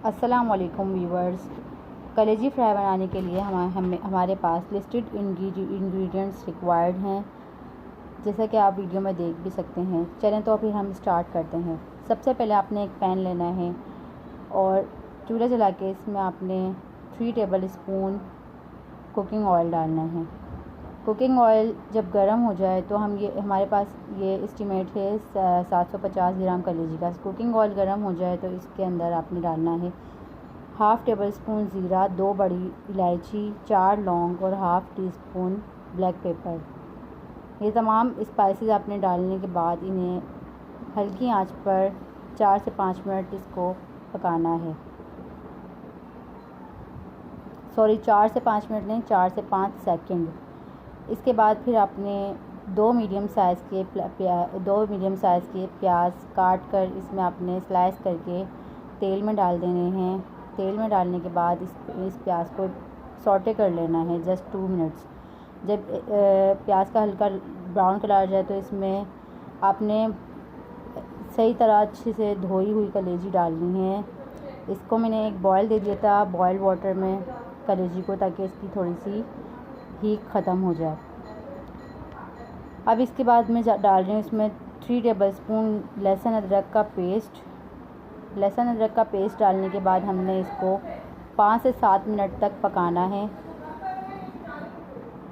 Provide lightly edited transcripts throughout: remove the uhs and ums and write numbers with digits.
अस्सलाम वालेकुम व्यूवर्स। कलेजी फ्राई बनाने के लिए हमारे पास लिस्टेड इंग्रेडिएंट्स रिक्वायर्ड हैं, जैसा कि आप वीडियो में देख भी सकते हैं। चलें तो फिर हम स्टार्ट करते हैं। सबसे पहले आपने एक पैन लेना है और चूल्हा जला के इसमें आपने 3 टेबल स्पून कुकिंग ऑयल डालना है। कुकिंग ऑयल जब गर्म हो जाए तो हमारे पास ये एस्टीमेट है 750 ग्राम कलेजी का। कुकिंग ऑयल गर्म हो जाए तो इसके अंदर आपने डालना है हाफ़ टेबल स्पून ज़ीरा, 2 बड़ी इलायची, 4 लौंग और half tea spoon black pepper. ये तमाम स्पाइसेस आपने डालने के बाद इन्हें हल्की आंच पर 4 से 5 मिनट इसको पकाना है। 4 से 5 मिनट नहीं, 4 से 5 सेकंड। इसके बाद फिर आपने 2 मीडियम साइज़ के प्याज काट कर इसमें आपने स्लाइस करके तेल में डाल देने हैं। तेल में डालने के बाद इस प्याज को सौटे कर लेना है जस्ट 2 मिनट्स। जब प्याज का हल्का ब्राउन कलर आ जाए तो इसमें आपने सही तरह अच्छे से धोई हुई कलेजी डालनी है। इसको मैंने एक बॉयल दे दिया था बॉयल वाटर में कलेजी को, ताकि इसकी थोड़ी सी हीट ख़त्म हो जाए। अब इसके बाद मैं डाल रही हूँ इसमें 3 टेबल स्पून लहसुन अदरक का पेस्ट। लहसुन अदरक का पेस्ट डालने के बाद हमने इसको 5 से 7 मिनट तक पकाना है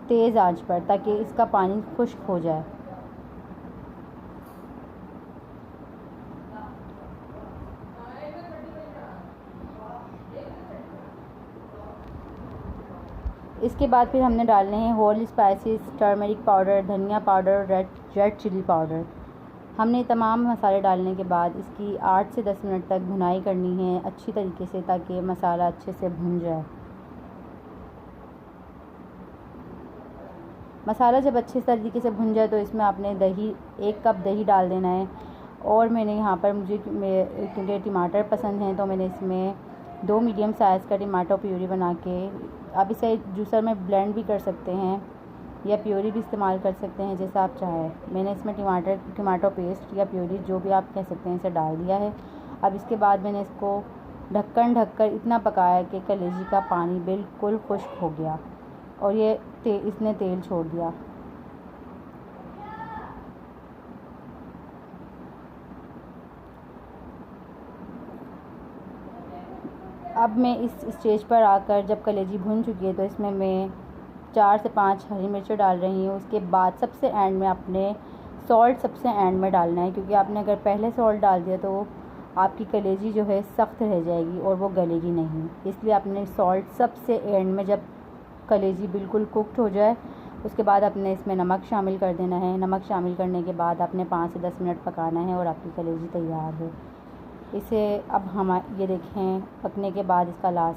तेज़ आंच पर, ताकि इसका पानी खुश्क हो जाए। इसके बाद फिर हमने डालने हैं होल स्पाइसेस, टर्मरिक पाउडर, धनिया पाउडर, रेड चिली पाउडर। हमने तमाम मसाले डालने के बाद इसकी 8 से 10 मिनट तक भुनाई करनी है अच्छी तरीके से, ताकि मसाला अच्छे से भुन जाए। मसाला जब अच्छे तरीके से भुन जाए तो इसमें आपने 1 कप दही डाल देना है। और मैंने यहाँ पर क्योंकि टमाटर पसंद हैं तो मैंने इसमें 2 मीडियम साइज़ का टमाटो प्यूरी बना के, आप इसे जूसर में ब्लेंड भी कर सकते हैं या प्यूरी भी इस्तेमाल कर सकते हैं, जैसा आप चाहें। मैंने इसमें टमाटो पेस्ट या प्यूरी जो भी आप कह सकते हैं इसे डाल दिया है। अब इसके बाद मैंने इसको ढककर इतना पकाया कि कलेजी का पानी बिल्कुल खुश्क हो गया और इसने तेल छोड़ दिया। अब मैं इस स्टेज पर आकर जब कलेजी भुन चुकी है तो इसमें मैं 4 से 5 हरी मिर्चें डाल रही हूँ। उसके बाद सबसे एंड में आपने सॉल्ट सबसे एंड में डालना है, क्योंकि आपने अगर पहले सॉल्ट डाल दिया तो आपकी कलेजी जो है सख्त रह जाएगी और वो गलेगी नहीं। इसलिए आपने सॉल्ट सबसे एंड में, जब कलेजी बिल्कुल कुक्ड हो जाए उसके बाद आपने इसमें नमक शामिल कर देना है। नमक शामिल करने के बाद आपने 5 से 10 मिनट पकाना है और आपकी कलेजी तैयार है। इसे अब हम ये देखें पकने के बाद इसका लास्ट